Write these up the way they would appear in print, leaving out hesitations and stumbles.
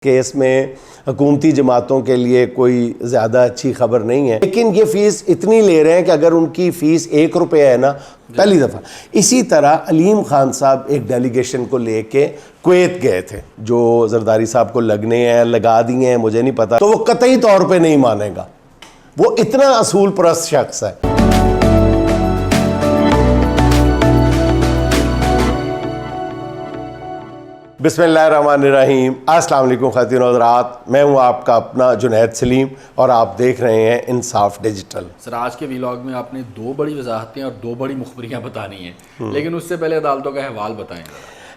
Case में हुकूमती जमातों के लिए कोई ज़्यादा अच्छी खबर नहीं है, लेकिन ये फ़ीस इतनी ले रहे हैं कि अगर उनकी फ़ीस 1 रुपया है ना पहली दफ़ा। इसी तरह अलीम खान साहब एक डेलीगेशन को लेके कुवैत गए थे, जो जरदारी साहब को लगने हैं लगा दिए हैं मुझे नहीं पता, तो वो कतई तौर पे नहीं मानेगा। वो इतना असूल परस्त शख्स है। बिस्मिल्लाहिर्रहमानिर्रहीम, अस्सलाम वालेकुम ख़वातीन और हज़रात, मैं हूँ आपका अपना जुनैद सलीम और आप देख रहे हैं इंसाफ डिजिटल। सर, आज के व्लॉग में आपने 2 बड़ी वजाहतें और 2 बड़ी मुखबरियाँ बतानी हैं, लेकिन उससे पहले अदालतों का अहवाल बताएं।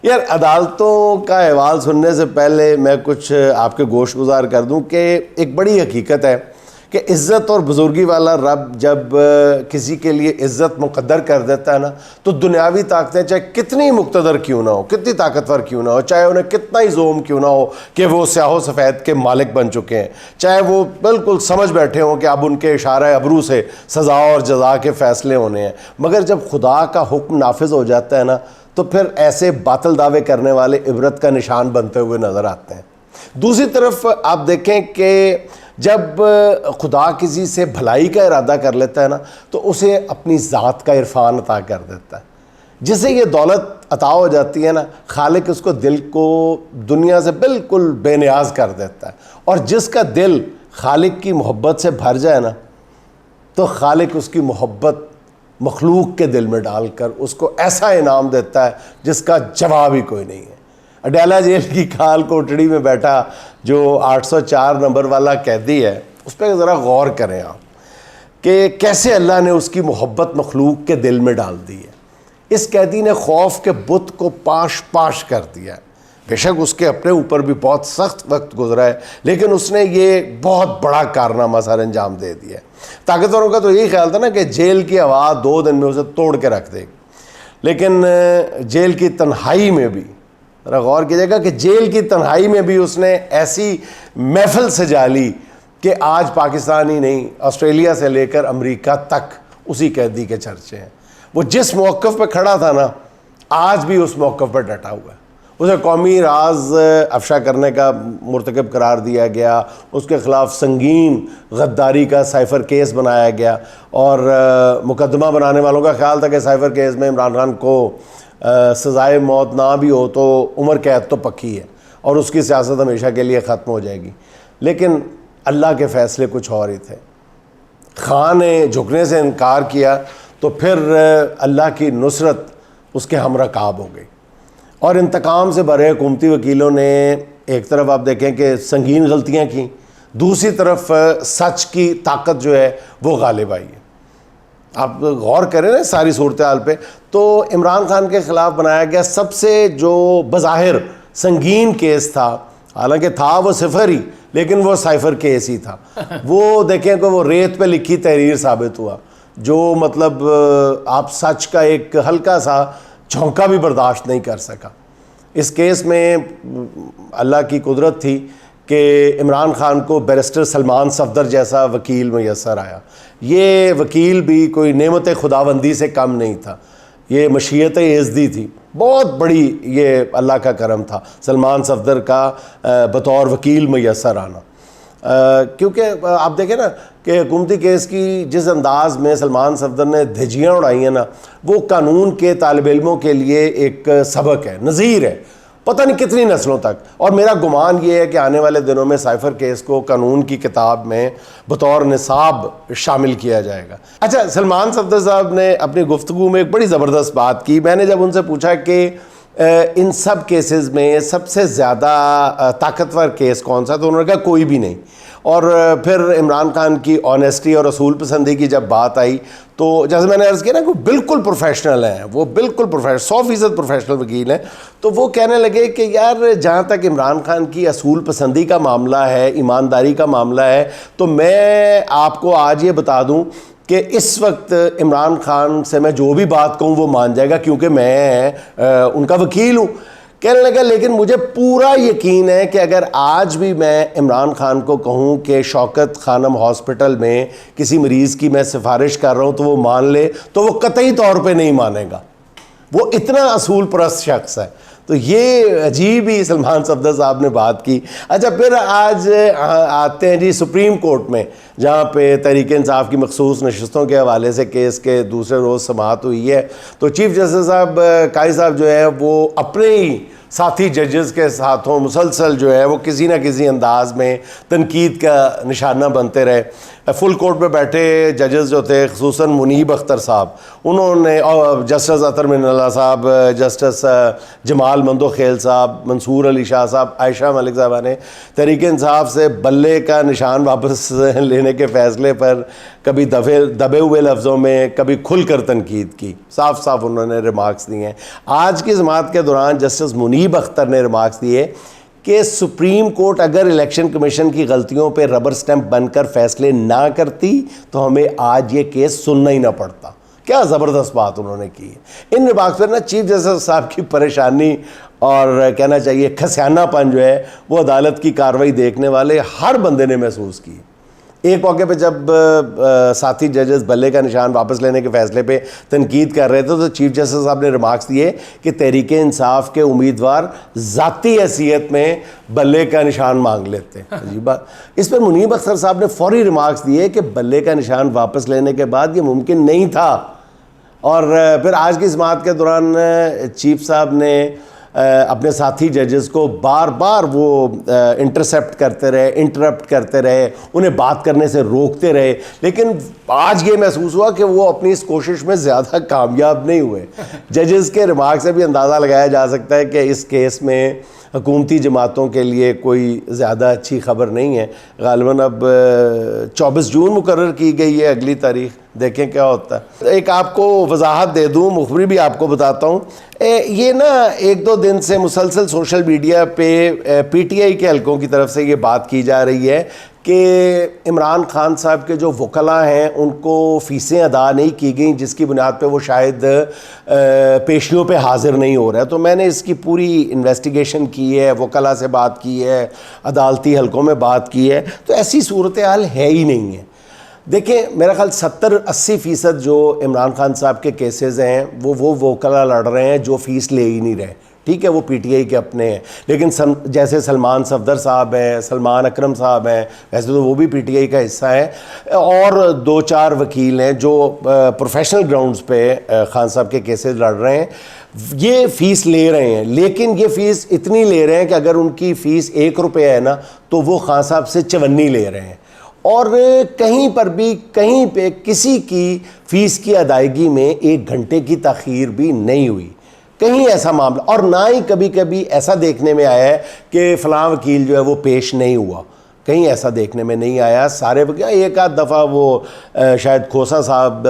यार, अदालतों का अहवाल सुनने से पहले मैं कुछ आपके गोश गुजार कर दूँ कि एक बड़ी हकीकत है कि इज़्ज़त और बुज़ुर्गी वाला रब जब किसी के लिए इज़्ज़त मुक़द्दर कर देता है ना, तो दुनियावी ताकतें चाहे कितनी मुक़्तदर क्यों ना हो, कितनी ताकतवर क्यों ना हो, चाहे उन्हें कितना ही ज़ोम क्यों ना हो कि वो स्याहो सफ़ेद के मालिक बन चुके हैं, चाहे वो बिल्कुल समझ बैठे हों कि अब उनके इशारा अबरू से सज़ा और जज़ा के फ़ैसले होने हैं, मगर जब खुदा का हुक्म नाफिज हो जाता है ना, तो फिर ऐसे बातिल दावे करने वाले इबरत का निशान बनते हुए नज़र आते हैं। दूसरी तरफ आप देखें कि जब खुदा किसी से भलाई का इरादा कर लेता है ना, तो उसे अपनी ज़ात का इरफान अता कर देता है। जिसे ये दौलत अता हो जाती है ना, खालिक उसको दिल को दुनिया से बिल्कुल बेनियाज कर देता है। और जिसका दिल खालिक की मोहब्बत से भर जाए ना, तो खालिक उसकी मोहब्बत मखलूक के दिल में डालकर उसको ऐसा इनाम देता है जिसका जवाब ही कोई नहीं है। अडयाला जेल की खाल कोठड़ी में बैठा जो 804 नंबर वाला कैदी है, उस पर ज़रा गौर करें आप कि कैसे अल्लाह ने उसकी मोहब्बत मखलूक के दिल में डाल दी है। इस कैदी ने खौफ के बुत को पाश पाश कर दिया है। बेशक उसके अपने ऊपर भी बहुत सख्त वक्त गुजरा है, लेकिन उसने ये बहुत बड़ा कारनामा सर अंजाम दे दिया है। ताकतवरों का तो यही ख्याल था ना कि जेल की हवा 2 दिन में उसे तोड़ के रख देगी, लेकिन जेल की तन्हाई में भी ज़रा गौर कीजिएगा कि जेल की तन्हाई में भी उसने ऐसी महफिल सजा ली कि आज पाकिस्तान ही नहीं, ऑस्ट्रेलिया से लेकर अमेरिका तक उसी कैदी के चर्चे हैं। वो जिस मौक़िफ़ पे खड़ा था ना, आज भी उस मौक़िफ़ पर डटा हुआ है। उसे कौमी राज अफशा करने का मुर्तकब करार दिया गया, उसके ख़िलाफ़ संगीन गद्दारी का साइफ़र केस बनाया गया और मुकदमा बनाने वालों का ख्याल था कि साइफ़र केस में इमरान खान को सज़ाए मौत ना भी हो तो उम्र कैद तो पक्की है और उसकी सियासत हमेशा के लिए ख़त्म हो जाएगी। लेकिन अल्लाह के फ़ैसले कुछ और ही थे। खान ने झुकने से इनकार किया तो फिर अल्लाह की नुसरत उसके हमरकाब हो गई और इंतकाम से भरे हुकूमती वकीलों ने एक तरफ आप देखें कि संगीन गलतियाँ की, दूसरी तरफ सच की ताकत जो है वो गालिब आई है। आप गौर करें ना सारी सूरत हाल पे, तो इमरान खान के ख़िलाफ़ बनाया गया सबसे जो बज़ाहिर संगीन केस था, हालांकि था वो सिफर ही, लेकिन वो साइफ़र केस ही था। वो देखें कि वो रेत पे लिखी तहरीर साबित हुआ, जो मतलब आप सच का एक हल्का सा झोंका भी बर्दाश्त नहीं कर सका। इस केस में अल्लाह की कुदरत थी कि इमरान खान को बैरिस्टर सलमान सफदर जैसा वकील मैसर आया। ये वकील भी कोई नेमत खुदाबंदी से कम नहीं था, ये मशीयत इज़्ज़ी थी, बहुत बड़ी ये अल्लाह का करम था सलमान सफदर का बतौर वकील मैसर आना। क्योंकि आप देखें ना कि हुकूमती केस की जिस अंदाज में सलमान सफदर ने धज्जियाँ उड़ाई हैं ना, वो कानून के तालिब इल्मों के लिए एक सबक है, नज़ीर है, पता नहीं कितनी नस्लों तक। और मेरा गुमान ये है कि आने वाले दिनों में साइफ़र केस को कानून की किताब में बतौर निसाब शामिल किया जाएगा। अच्छा, सलमान सफदर साहब ने अपनी गुफ्तगू में एक बड़ी ज़बरदस्त बात की। मैंने जब उनसे पूछा कि इन सब केसेस में सबसे ज़्यादा ताकतवर केस कौन सा, तो उन्होंने कहा कोई भी नहीं। और फिर इमरान खान की ऑनेस्टी और असूल पसंदी की जब बात आई, तो जैसे मैंने अर्ज़ किया ना, वो बिल्कुल प्रोफेशनल हैं, वो बिल्कुल 100% प्रोफेशनल वकील हैं। तो वो कहने लगे कि यार, जहाँ तक इमरान खान की असूल पसंदी का मामला है, ईमानदारी का मामला है, तो मैं आपको आज ये बता दूँ कि इस वक्त इमरान खान से मैं जो भी बात कहूँ वो मान जाएगा, क्योंकि मैं उनका वकील हूँ। कहने लगा, लेकिन मुझे पूरा यकीन है कि अगर आज भी मैं इमरान खान को कहूँ कि शौकत खानम हॉस्पिटल में किसी मरीज़ की मैं सिफारिश कर रहा हूँ तो वो मान ले, तो वो कतई तौर पे नहीं मानेगा। वो इतना असूल परस्त शख्स है। तो ये अजीब ही सलमान सफदर साहब ने बात की। अच्छा, फिर आज आते हैं जी सुप्रीम कोर्ट में, जहाँ पे तहरीक इंसाफ की मखसूस नशस्तों के हवाले से केस के दूसरे रोज़ समाअत हुई है। तो चीफ जस्टिस साहब काई साहब जो है वो अपने ही साथी जजेस के साथों मुसलसल जो है वो किसी ना किसी अंदाज में तनकीद का निशाना बनते रहे। फुल कोर्ट में बैठे जजेस जो थे, खुसूसन मुनीब अख्तर साहब, उन्होंने, और जस्टिस अतर मिनल्ला साहब, जस्टिस जमाल मंदोखेल साहब, मंसूर अली शाह साहब, आयशा मलिक साहबा ने तहरीक इंसाफ से बल्ले का निशान वापस लेने के फ़ैसले पर कभी दबे हुए लफ्ज़ों में, कभी खुलकर तनकीद की, साफ साफ उन्होंने रिमार्क्स दिए हैं। आज की समाअत के दौरान जस्टिस मुनीब अख्तर ने रिमार्क्स दिए कि सुप्रीम कोर्ट अगर इलेक्शन कमीशन की गलतियों पे रबर स्टैंप बनकर फैसले ना करती तो हमें आज ये केस सुनना ही ना पड़ता। क्या ज़बरदस्त बात उन्होंने की है। इन रिमार्क्स पर ना चीफ जस्टिस साहब की परेशानी और कहना चाहिए खसियानापन जो है वो अदालत की कार्रवाई देखने वाले हर बंदे ने महसूस की। एक मौके पे जब साथी जजेस बल्ले का निशान वापस लेने के फैसले पे तनकीद कर रहे थे तो चीफ जस्टिस साहब ने रिमार्क्स दिए कि तहरीक इंसाफ के उम्मीदवार ज़ाती हैसियत में बल्ले का निशान मांग लेते हैं। अजीब बात। इस पर मुनीब अख्तर साहब ने फौरी रिमार्क्स दिए कि बल्ले का निशान वापस लेने के बाद ये मुमकिन नहीं था। और फिर आज की समाअत के दौरान चीफ साहब ने अपने साथी जजेस को बार बार वो इंटरसेप्ट करते रहे, इंटरप्ट करते रहे, उन्हें बात करने से रोकते रहे, लेकिन आज ये महसूस हुआ कि वो अपनी इस कोशिश में ज़्यादा कामयाब नहीं हुए। जजेस के रिमार्क से भी अंदाज़ा लगाया जा सकता है कि इस केस में हुकूमती जमातों के लिए कोई ज़्यादा अच्छी खबर नहीं है। गालिबन अब 24 जून मुकर्रर की गई है अगली तारीख, देखें क्या होता है। एक आपको वजाहत दे दूँ, मुखबरी भी आपको बताता हूँ। ये ना एक दो दिन से मुसलसल सोशल मीडिया पे पीटीआई के हलकों की तरफ से ये बात की जा रही है कि इमरान खान साहब के जो वकला हैं उनको फ़ीसें अदा नहीं की गई, जिसकी बुनियाद पे वो शायद पेशियों पे हाज़िर नहीं हो रहा है। तो मैंने इसकी पूरी इन्वेस्टिगेशन की है, वकला से बात की है, अदालती हलकों में बात की है, तो ऐसी सूरत हाल है ही नहीं है। देखें, मेरा ख्याल 70-80% जो इमरान खान साहब के केसेस हैं वो वकला लड़ रहे हैं जो फ़ीस ले ही नहीं रहे। ठीक है, वो पीटीआई के अपने हैं, लेकिन जैसे सलमान सफदर साहब हैं, सलमान अकरम साहब हैं, वैसे तो वो भी पीटीआई का हिस्सा है, और 2-4 वकील हैं जो प्रोफेशनल ग्राउंड्स पे खान साहब के केसेस लड़ रहे हैं। ये फ़ीस ले रहे हैं, लेकिन ये फ़ीस इतनी ले रहे हैं कि अगर उनकी फ़ीस 1 रुपये है ना तो वो खान साहब से 54 ले रहे हैं। और कहीं पर भी, कहीं पे किसी की फ़ीस की अदायगी में 1 घंटे की ताख़ीर भी नहीं हुई, कहीं ऐसा मामला, और ना ही कभी कभी ऐसा देखने में आया है कि फ़लाँ वकील जो है वो पेश नहीं हुआ, कहीं ऐसा देखने में नहीं आया। सारे वकील, एक आध दफ़ा वो शायद खोसा साहब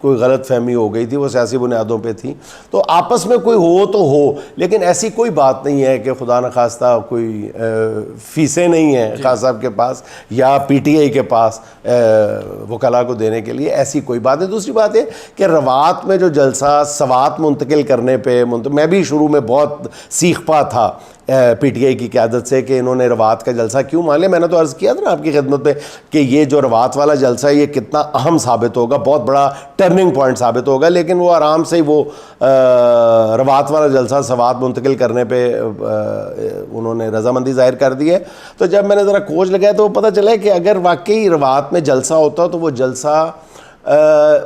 कोई गलत फहमी हो गई थी, वो सियासी बुनियादों पे थी, तो आपस में कोई हो तो हो, लेकिन ऐसी कोई बात नहीं है कि खुदा न खास्ता कोई फ़ीसें नहीं हैं खान साहब के पास या पीटीआई के पास वकला को देने के लिए, ऐसी कोई बात है। दूसरी बात है कि रवात में जो जलसा सवात मुंतकिल करने पे मैं भी शुरू में बहुत सीख पा था पीटीआई की क़यादत से कि इन्होंने रवात का जलसा क्यों मान लिया। मैंने तो अर्ज़ किया था ना आपकी खिदमत में कि ये जो रवात वाला जलसा है ये कितना अहम साबित होगा, बहुत बड़ा टर्निंग पॉइंट साबित होगा, लेकिन वो आराम से ही वो रवात वाला जलसा सवात मुंतकिल करने पे उन्होंने रजामंदी ज़ाहिर कर दी है। तो जब मैंने ज़रा खोज लगाया तो पता चला कि अगर वाकई रवात में जलसा होता तो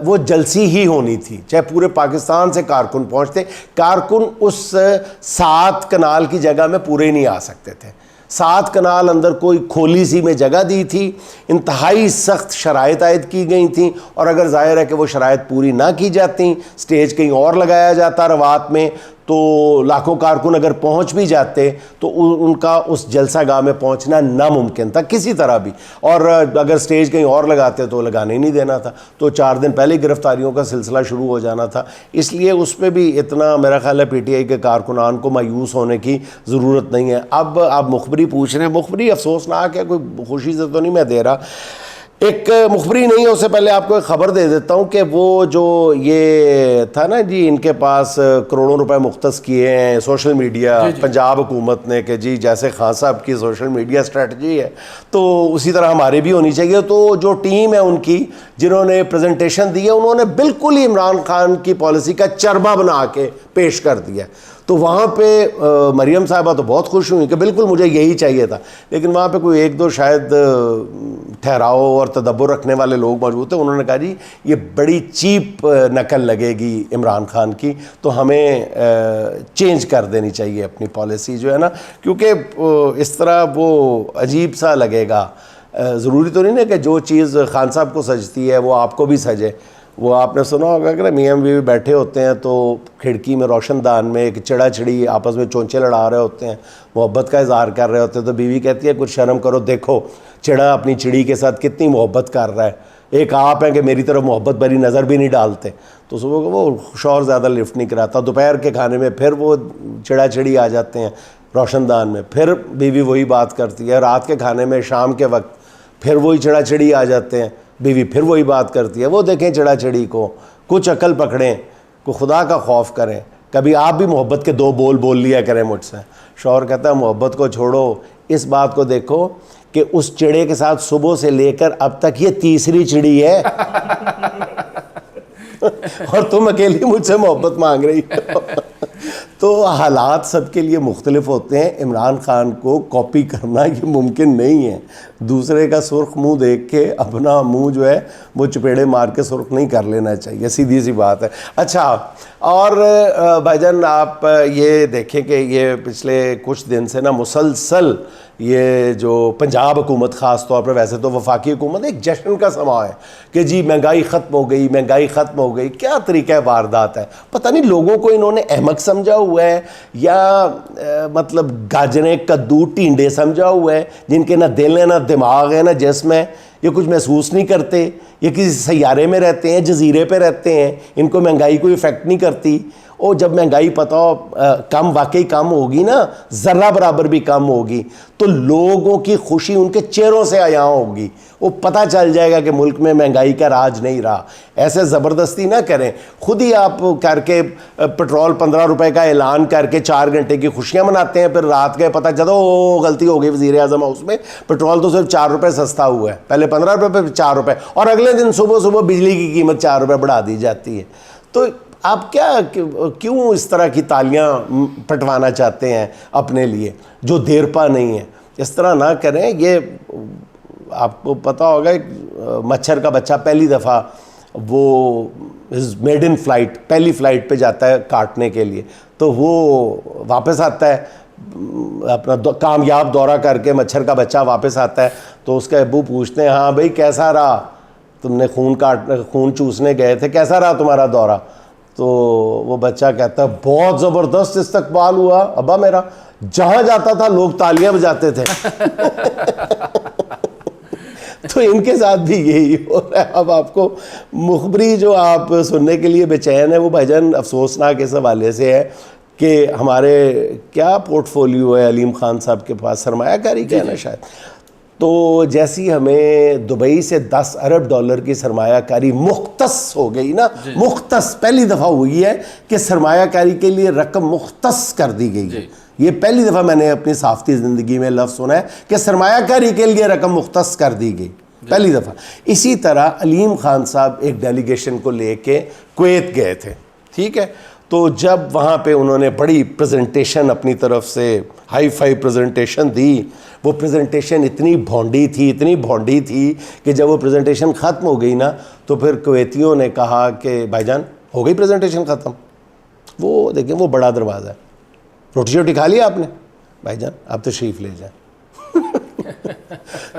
वो जलसी ही होनी थी, चाहे पूरे पाकिस्तान से कारकुन पहुंचते, कारकुन उस 7 कनाल की जगह में पूरे ही नहीं आ सकते थे। 7 कनाल अंदर कोई खोली सी में जगह दी थी, इंतहाई सख्त शराइत आयद की गई थी, और अगर जाहिर है कि वो शराइत पूरी ना की जाती, स्टेज कहीं और लगाया जाता रवात में, तो लाखों कारकुन अगर पहुंच भी जाते तो उनका उस जलसा गाह में पहुंचना नामुमकिन था किसी तरह भी, और अगर स्टेज कहीं और लगाते तो लगाने ही नहीं देना था, तो 4 दिन पहले गिरफ्तारियों का सिलसिला शुरू हो जाना था। इसलिए उसमें भी इतना मेरा ख्याल है पीटीआई के कारकुनान को मायूस होने की ज़रूरत नहीं है। अब आप मुखबरी पूछ रहे हैं, मुखबरी अफसोसनाक है, कोई खुशी से तो नहीं मैं दे रहा। एक मुखबरी नहीं है, उससे पहले आपको एक ख़बर दे देता हूँ कि वो जो ये था ना जी, इनके पास करोड़ों रुपए मुख्तस किए हैं सोशल मीडिया पंजाब हुकूमत ने कि जी जैसे खान साहब की सोशल मीडिया स्ट्रेटजी है तो उसी तरह हमारी भी होनी चाहिए। तो जो टीम है उनकी जिन्होंने प्रेजेंटेशन दी है, उन्होंने बिल्कुल ही इमरान खान की पॉलिसी का चरबा बना के पेश कर दिया। तो वहाँ पे मरियम साहबा तो बहुत खुश हुई कि बिल्कुल मुझे यही चाहिए था, लेकिन वहाँ पे कोई एक दो शायद ठहराव और तदब्बर रखने वाले लोग मौजूद थे। उन्होंने कहा जी ये बड़ी चीप नकल लगेगी इमरान खान की, तो हमें चेंज कर देनी चाहिए अपनी पॉलिसी जो है ना, क्योंकि इस तरह वो अजीब सा लगेगा। ज़रूरी तो नहीं ना कि जो चीज़ खान साहब को सजती है वो आपको भी सजे। वो आपने सुना होगा कि मियाँ बीवी बैठे होते हैं तो खिड़की में रोशनदान में एक चिड़ा चिड़ी आपस में चोंचे लड़ा रहे होते हैं, मोहब्बत का इजहार कर रहे होते हैं, तो बीवी कहती है कुछ शर्म करो, देखो चिड़ा अपनी चिड़ी के साथ कितनी मोहब्बत कर रहा है, एक आप हैं कि मेरी तरफ मोहब्बत भरी नज़र भी नहीं डालते। तो सुबह को वो शौहर ज़्यादा लिफ्ट नहीं कराता, दोपहर के खाने में फिर वो चिड़ा चिड़ी आ जाते हैं रोशनदान में, फिर बीवी वही बात करती है, रात के खाने में शाम के वक्त फिर वही चिड़ा चिड़ी आ जाते हैं, बीवी फिर वही बात करती है। वो देखें चिड़ा चिड़ी को, कुछ अकल पकड़ें, को खुदा का खौफ करें, कभी आप भी मोहब्बत के दो बोल बोल लिया करें मुझसे। शौहर कहता है मोहब्बत को छोड़ो, इस बात को देखो कि उस चिड़े के साथ सुबह से लेकर अब तक ये तीसरी चिड़ी है और तुम अकेली मुझसे मोहब्बत मांग रही हो। तो हालात सबके लिए मुख्तलिफ होते हैं। इमरान खान को कॉपी करना ये मुमकिन नहीं है। दूसरे का सुर्ख मुंह देख के अपना मुंह जो है वो चपेड़े मार के सुर्ख नहीं कर लेना चाहिए, सीधी सी बात है। अच्छा, और भाईजान आप ये देखें कि ये पिछले कुछ दिन से ना मुसलसल ये जो पंजाब हुकूमत ख़ास तौर पर, वैसे तो वफाकी हुकूमत एक जश्न का समा है कि जी महंगाई ख़त्म हो गई, महंगाई ख़त्म हो गई। क्या तरीका है, वारदात है। पता नहीं लोगों को इन्होंने अहमक समझा हुआ है या मतलब गाजरे कद्दू टींडे समझा हुआ है, जिनके ना दिल है ना दिमाग है ना जिस्म है, ये कुछ महसूस नहीं करते, ये किसी सैयारे में रहते हैं, जजीरे पे रहते हैं, इनको महंगाई कोई इफ़ेक्ट नहीं करती। और जब महंगाई पता हो कम वाकई कम होगी ना, ज़र्रा बराबर भी कम होगी, तो लोगों की खुशी उनके चेहरों से आया होगी। वो पता चल जाएगा कि मुल्क में महंगाई का राज नहीं रहा। ऐसे ज़बरदस्ती ना करें, खुद ही आप करके पेट्रोल 15 रुपए का ऐलान करके 4 घंटे की खुशियां मनाते हैं, फिर रात के पता चलो ओ गलती हो गई वज़ीर आज़म हाउस में, पेट्रोल तो सिर्फ 4 रुपये सस्ता हुआ है, पहले 15 रुपये पे 4 रुपये, और अगले दिन सुबह सुबह बिजली की कीमत 4 रुपये बढ़ा दी जाती है। तो आप क्यों इस तरह की तालियां पटवाना चाहते हैं अपने लिए जो देरपा नहीं है? इस तरह ना करें। ये आपको पता होगा एक मच्छर का बच्चा पहली दफ़ा वो मेड इन फ्लाइट, पहली फ़्लाइट पे जाता है काटने के लिए, तो वो वापस आता है अपना कामयाब दौरा करके, मच्छर का बच्चा वापस आता है, तो उसके अब्बू पूछते हैं हाँ भाई कैसा रहा, तुमने खून चूसने गए थे, कैसा रहा तुम्हारा दौरा? तो वो बच्चा कहता है बहुत ज़बरदस्त इस्तकबाल हुआ अब्बा मेरा, जहाँ जाता था लोग तालियां बजाते थे। तो इनके साथ भी यही हो रहा है। अब आपको मुखबरी जो आप सुनने के लिए बेचैन है वो भाईजान अफसोसनाक इस हवाले से है कि हमारे क्या पोर्टफोलियो है अलीम खान साहब के पास, सरमायाकारी का है ना शायद। तो जैसी हमें दुबई से 10 अरब डॉलर की सरमायाकारी मुख्तस हो गई ना, मुख्तस पहली दफ़ा हुई है कि सरमायाकारी के लिए रकम मुख्तस कर दी गई है। ये पहली दफ़ा मैंने अपनी साफ्ती ज़िंदगी में लफ्ज़ सुना है कि सरमायाकारी के लिए रकम मुख्तस कर दी गई, पहली दफ़ा। इसी तरह अलीम खान साहब एक डेलीगेशन को लेके कुवैत गए थे, ठीक है। तो जब वहाँ पे उन्होंने बड़ी प्रेजेंटेशन अपनी तरफ से हाई फाई प्रेजेंटेशन दी, वो प्रेजेंटेशन इतनी भौंडी थी कि जब वो प्रेजेंटेशन ख़त्म हो गई ना, तो फिर कुवैतियों ने कहा कि भाईजान हो गई प्रेजेंटेशन ख़त्म, वो देखें वो बड़ा दरवाज़ा है, रोटी शोटी खा लिया आपने, भाईजान आप तशरीफ़ ले जाएं।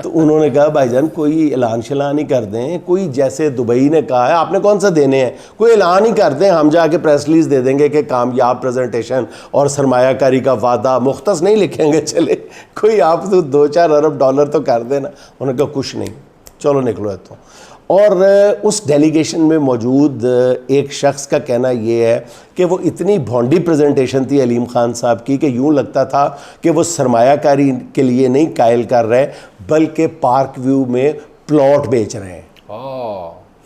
तो उन्होंने कहा भाईजान कोई ऐलान शलान ही कर दें, कोई जैसे दुबई ने कहा है, आपने कौन सा देने हैं, कोई ऐलान ही कर दें, हम जाके प्रेस रिलीज दे देंगे कि कामयाब प्रेजेंटेशन और सरमायाकारी का वादा, मुख्तस नहीं लिखेंगे चले, कोई आप तो 2-4 अरब डॉलर तो कर देना। उन्होंने कहा कुछ नहीं, चलो निकलो है तो। और उस डेलीगेशन में मौजूद एक शख्स का कहना ये है कि वो इतनी भौंडी प्रेजेंटेशन थी अलीम खान साहब की कि यूँ लगता था कि वो सरमायाकारी के लिए नहीं कायल कर रहे, बल्कि पार्क व्यू में प्लॉट बेच रहे हैं।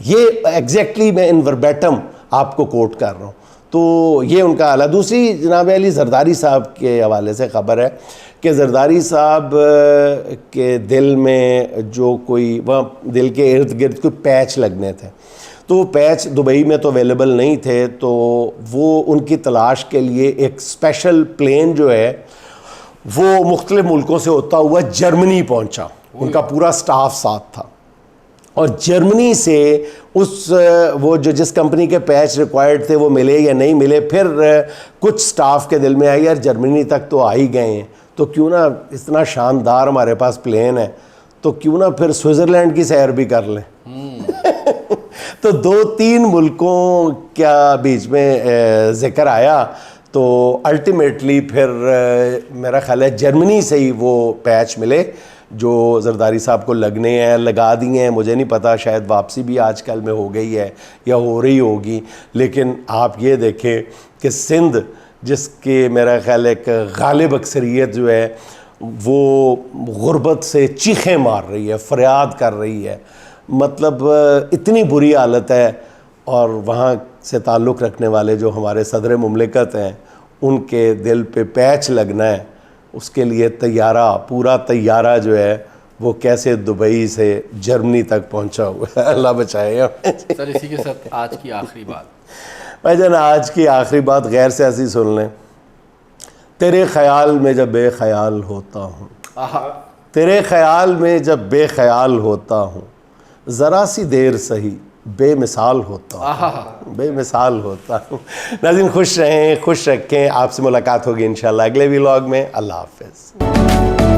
ये एग्जैक्टली मैं इन वर्बैटम आपको कोट कर रहा हूँ। तो ये उनका हाल है। दूसरी जनाब अली जरदारी साहब के हवाले से ख़बर है कि जरदारी साहब के दिल में जो कोई वह दिल के इर्द गिर्द कोई पैच लगने थे, तो पैच दुबई में तो अवेलेबल नहीं थे, तो वो उनकी तलाश के लिए एक स्पेशल प्लेन जो है वो मुख्तलिफ मुल्कों से होता हुआ जर्मनी पहुंचा। उनका पूरा स्टाफ साथ था और जर्मनी से उस वो जो जिस कंपनी के पैच रिक्वायर्ड थे वो मिले या नहीं मिले, फिर कुछ स्टाफ के दिल में आई यार जर्मनी तक तो आ ही गए हैं, तो क्यों ना इतना शानदार हमारे पास प्लेन है तो क्यों ना फिर स्विट्ज़रलैंड की सैर भी कर लें। तो 2-3 मुल्कों क्या बीच में ज़िक्र आया, तो अल्टीमेटली फिर मेरा ख्याल है जर्मनी से ही वो पैच मिले जो जरदारी साहब को लगने हैं, लगा दिए हैं। मुझे नहीं पता, शायद वापसी भी आजकल में हो गई है या हो रही होगी, लेकिन आप ये देखें कि सिंध जिसके मेरा ख्याल एक गालिब अक्सरियत जो है वो गुर्बत से चीखें मार रही है, फरियाद कर रही है, मतलब इतनी बुरी हालत है, और वहाँ से ताल्लुक़ रखने वाले जो हमारे सदर मुमलिकत हैं उनके दिल पे पैच लगना है, उसके लिए तैयारा, पूरा तैयारा जो है वो कैसे दुबई से जर्मनी तक पहुंचा हुआ है। अल्लाह बचाए। सर इसी के साथ आज की आखिरी बात भाईजान, आज की आखिरी बात गैर सियासी सुन लें। तेरे ख्याल में जब बेख्याल होता हूँ, तेरे ख्याल में जब बेख्याल होता हूँ, ज़रा सी देर सही बेमिसाल होता हूँ, बेमिसाल होता हूँ। नाज़रीन खुश रहें, खुश रखें। आपसे मुलाकात होगी इंशाल्लाह अगले व्लॉग में। अल्लाह हाफ़िज़।